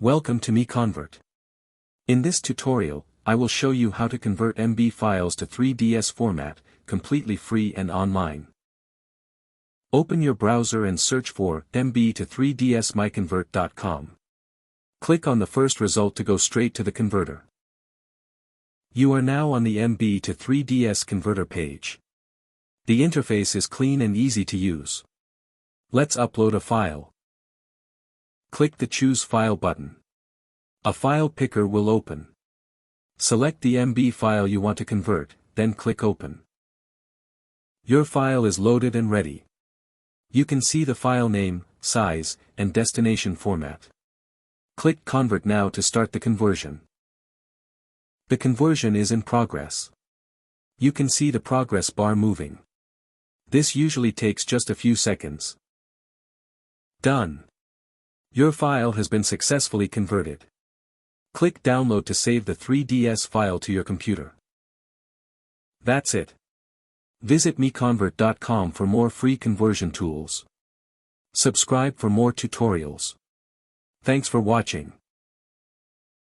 Welcome to MiConvert. In this tutorial, I will show you how to convert MB files to 3ds format, completely free and online. Open your browser and search for MB to 3ds MiConvert.com. Click on the first result to go straight to the converter. You are now on the MB to 3ds converter page. The interface is clean and easy to use. Let's upload a file. Click the Choose File button. A file picker will open. Select the MB file you want to convert, then click Open. Your file is loaded and ready. You can see the file name, size, and destination format. Click Convert now to start the conversion. The conversion is in progress. You can see the progress bar moving. This usually takes just a few seconds. Done. Your file has been successfully converted. Click Download to save the 3ds file to your computer. That's it. Visit MiConvert.com for more free conversion tools. Subscribe for more tutorials. Thanks for watching.